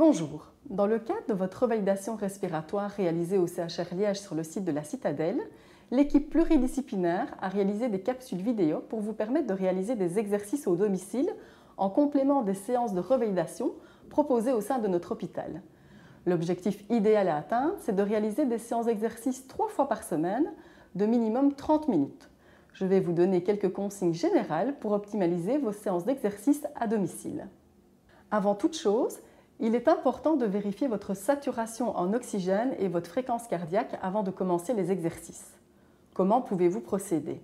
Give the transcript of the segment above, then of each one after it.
Bonjour, dans le cadre de votre revalidation respiratoire réalisée au CHR Liège sur le site de la Citadelle, l'équipe pluridisciplinaire a réalisé des capsules vidéo pour vous permettre de réaliser des exercices au domicile en complément des séances de revalidation proposées au sein de notre hôpital. L'objectif idéal à atteindre, c'est de réaliser des séances d'exercice 3 fois par semaine de minimum 30 minutes. Je vais vous donner quelques consignes générales pour optimaliser vos séances d'exercice à domicile. Avant toute chose, il est important de vérifier votre saturation en oxygène et votre fréquence cardiaque avant de commencer les exercices. Comment pouvez-vous procéder?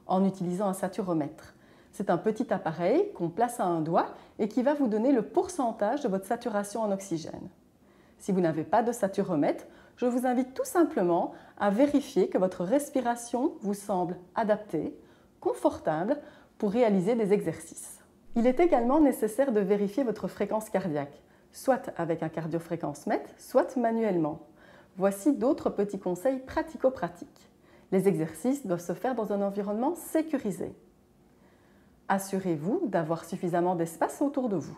En utilisant un saturomètre. C'est un petit appareil qu'on place à un doigt et qui va vous donner le pourcentage de votre saturation en oxygène. Si vous n'avez pas de saturomètre, je vous invite tout simplement à vérifier que votre respiration vous semble adaptée, confortable pour réaliser des exercices. Il est également nécessaire de vérifier votre fréquence cardiaque, soit avec un cardiofréquencemètre, soit manuellement. Voici d'autres petits conseils pratico-pratiques. Les exercices doivent se faire dans un environnement sécurisé. Assurez-vous d'avoir suffisamment d'espace autour de vous.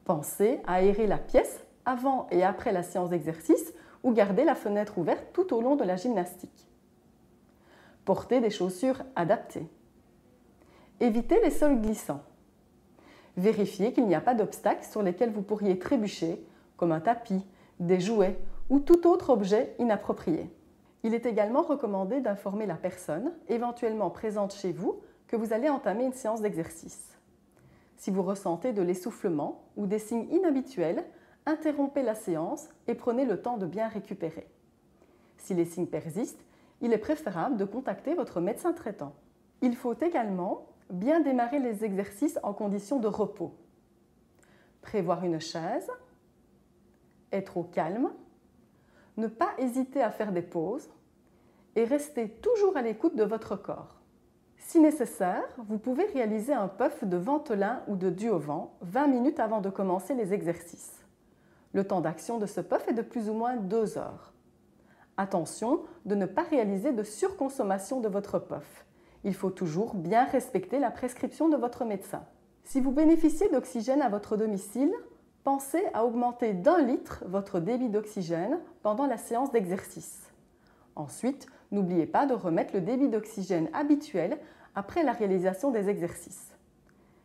Pensez à aérer la pièce avant et après la séance d'exercice ou garder la fenêtre ouverte tout au long de la gymnastique. Portez des chaussures adaptées. Évitez les sols glissants. Vérifiez qu'il n'y a pas d'obstacles sur lesquels vous pourriez trébucher, comme un tapis, des jouets ou tout autre objet inapproprié. Il est également recommandé d'informer la personne, éventuellement présente chez vous, que vous allez entamer une séance d'exercice. Si vous ressentez de l'essoufflement ou des signes inhabituels, interrompez la séance et prenez le temps de bien récupérer. Si les signes persistent, il est préférable de contacter votre médecin traitant. Il faut également bien démarrer les exercices en conditions de repos. Prévoir une chaise, être au calme, ne pas hésiter à faire des pauses et rester toujours à l'écoute de votre corps. Si nécessaire, vous pouvez réaliser un puff de ventolin ou de du-au-vent 20 minutes avant de commencer les exercices. Le temps d'action de ce puff est de plus ou moins 2 heures. Attention de ne pas réaliser de surconsommation de votre puff. Il faut toujours bien respecter la prescription de votre médecin. Si vous bénéficiez d'oxygène à votre domicile, pensez à augmenter d'1 litre votre débit d'oxygène pendant la séance d'exercice. Ensuite, n'oubliez pas de remettre le débit d'oxygène habituel après la réalisation des exercices.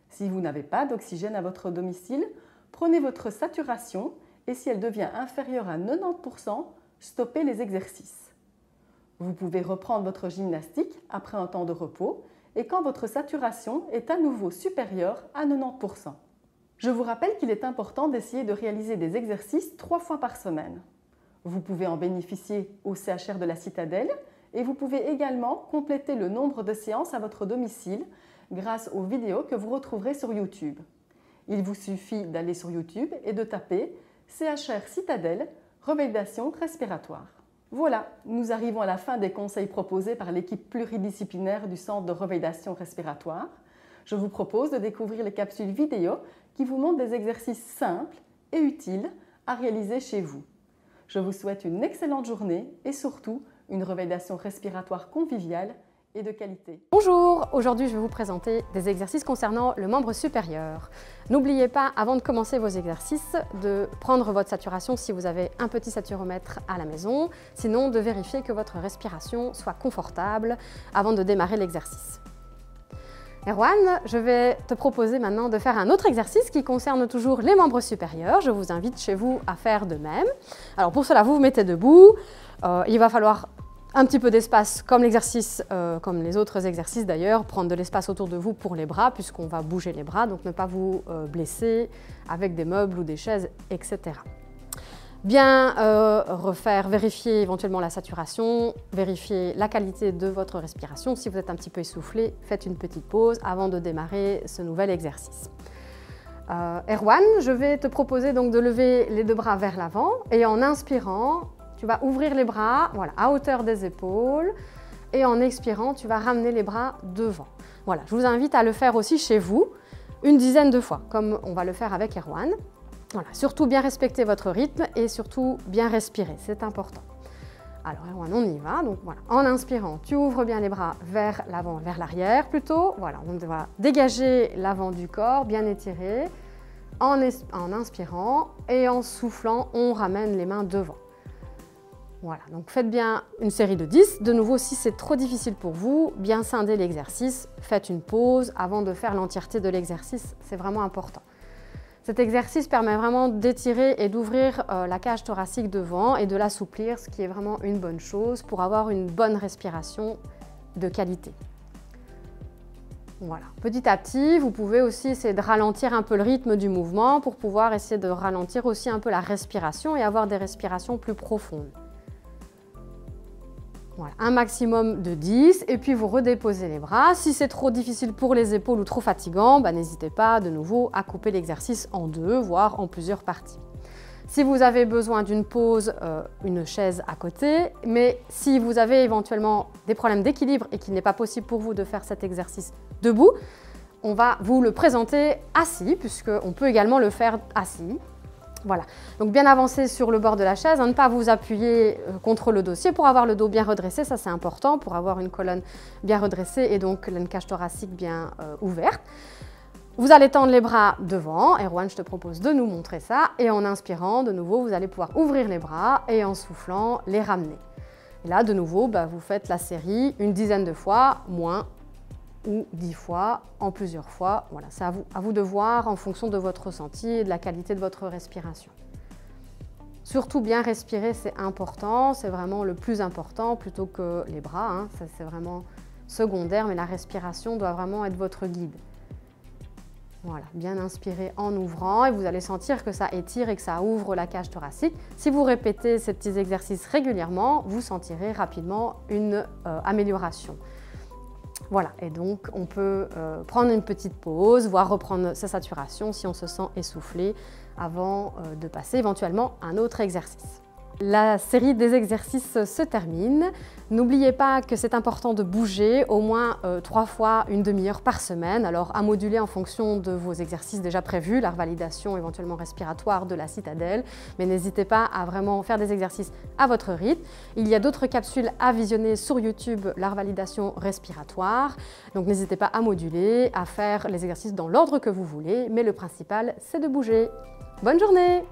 Si vous n'avez pas d'oxygène à votre domicile, prenez votre saturation et si elle devient inférieure à 90%, stoppez les exercices. Vous pouvez reprendre votre gymnastique après un temps de repos et quand votre saturation est à nouveau supérieure à 90%. Je vous rappelle qu'il est important d'essayer de réaliser des exercices 3 fois par semaine. Vous pouvez en bénéficier au CHR de la Citadelle et vous pouvez également compléter le nombre de séances à votre domicile grâce aux vidéos que vous retrouverez sur YouTube. Il vous suffit d'aller sur YouTube et de taper CHR Citadelle, revalidation respiratoire. Voilà, nous arrivons à la fin des conseils proposés par l'équipe pluridisciplinaire du Centre de revalidation respiratoire. Je vous propose de découvrir les capsules vidéo qui vous montrent des exercices simples et utiles à réaliser chez vous. Je vous souhaite une excellente journée et surtout une revalidation respiratoire conviviale et de qualité. Bonjour, aujourd'hui je vais vous présenter des exercices concernant le membre supérieur. N'oubliez pas, avant de commencer vos exercices, de prendre votre saturation si vous avez un petit saturomètre à la maison, sinon de vérifier que votre respiration soit confortable avant de démarrer l'exercice. Erwan, je vais te proposer maintenant de faire un autre exercice qui concerne toujours les membres supérieurs. Je vous invite chez vous à faire de même. Alors pour cela, vous vous mettez debout. Il va falloir un petit peu d'espace comme l'exercice, comme les autres exercices d'ailleurs, prendre de l'espace autour de vous pour les bras puisqu'on va bouger les bras, donc ne pas vous blesser avec des meubles ou des chaises, etc. Bien vérifier éventuellement la saturation, vérifier la qualité de votre respiration. Si vous êtes un petit peu essoufflé, faites une petite pause avant de démarrer ce nouvel exercice. Erwan, je vais te proposer donc de lever les 2 bras vers l'avant et en inspirant, tu vas ouvrir les bras voilà, à hauteur des épaules et en expirant, tu vas ramener les bras devant. Voilà, je vous invite à le faire aussi chez vous une dizaine de fois, comme on va le faire avec Erwan. Voilà, surtout bien respecter votre rythme et surtout bien respirer, c'est important. Alors Erwan, on y va. Donc voilà, en inspirant, tu ouvres bien les bras vers l'avant, vers l'arrière plutôt. Voilà, on va dégager l'avant du corps, bien étiré. En inspirant et en soufflant, on ramène les mains devant. Voilà, donc faites bien une série de 10. De nouveau, si c'est trop difficile pour vous, bien scinder l'exercice. Faites une pause avant de faire l'entièreté de l'exercice, c'est vraiment important. Cet exercice permet vraiment d'étirer et d'ouvrir la cage thoracique devant et de l'assouplir, ce qui est vraiment une bonne chose pour avoir une bonne respiration de qualité. Voilà. Petit à petit, vous pouvez aussi essayer de ralentir un peu le rythme du mouvement pour pouvoir essayer de ralentir aussi un peu la respiration et avoir des respirations plus profondes. Voilà, un maximum de 10 et puis vous redéposez les bras. Si c'est trop difficile pour les épaules ou trop fatigant, n'hésitez pas de nouveau à couper l'exercice en deux, voire en plusieurs parties. Si vous avez besoin d'une pause, une chaise à côté, mais si vous avez éventuellement des problèmes d'équilibre et qu'il n'est pas possible pour vous de faire cet exercice debout, on va vous le présenter assis, puisqu'on peut également le faire assis. Voilà, donc bien avancer sur le bord de la chaise, ne pas vous appuyer contre le dossier pour avoir le dos bien redressé, ça c'est important pour avoir une colonne bien redressée et donc une cage thoracique bien ouverte. Vous allez tendre les bras devant, Erwan je te propose de nous montrer ça, et en inspirant de nouveau vous allez pouvoir ouvrir les bras et en soufflant les ramener. Et là de nouveau vous faites la série une dizaine de fois, moins ou 10 fois, en plusieurs fois. Voilà, c'est à vous de voir en fonction de votre ressenti et de la qualité de votre respiration. Surtout bien respirer, c'est important, c'est vraiment le plus important plutôt que les bras, hein. Ça c'est vraiment secondaire, mais la respiration doit vraiment être votre guide. Voilà, bien inspirer en ouvrant et vous allez sentir que ça étire et que ça ouvre la cage thoracique. Si vous répétez ces petits exercices régulièrement, vous sentirez rapidement une amélioration. Voilà, et donc on peut prendre une petite pause, voire reprendre sa saturation si on se sent essoufflé avant de passer éventuellement à un autre exercice. La série des exercices se termine. N'oubliez pas que c'est important de bouger au moins 3 fois une demi-heure par semaine, alors à moduler en fonction de vos exercices déjà prévus, la revalidation éventuellement respiratoire de la citadelle, mais n'hésitez pas à vraiment faire des exercices à votre rythme. Il y a d'autres capsules à visionner sur YouTube, la revalidation respiratoire, donc n'hésitez pas à moduler, à faire les exercices dans l'ordre que vous voulez, mais le principal c'est de bouger. Bonne journée!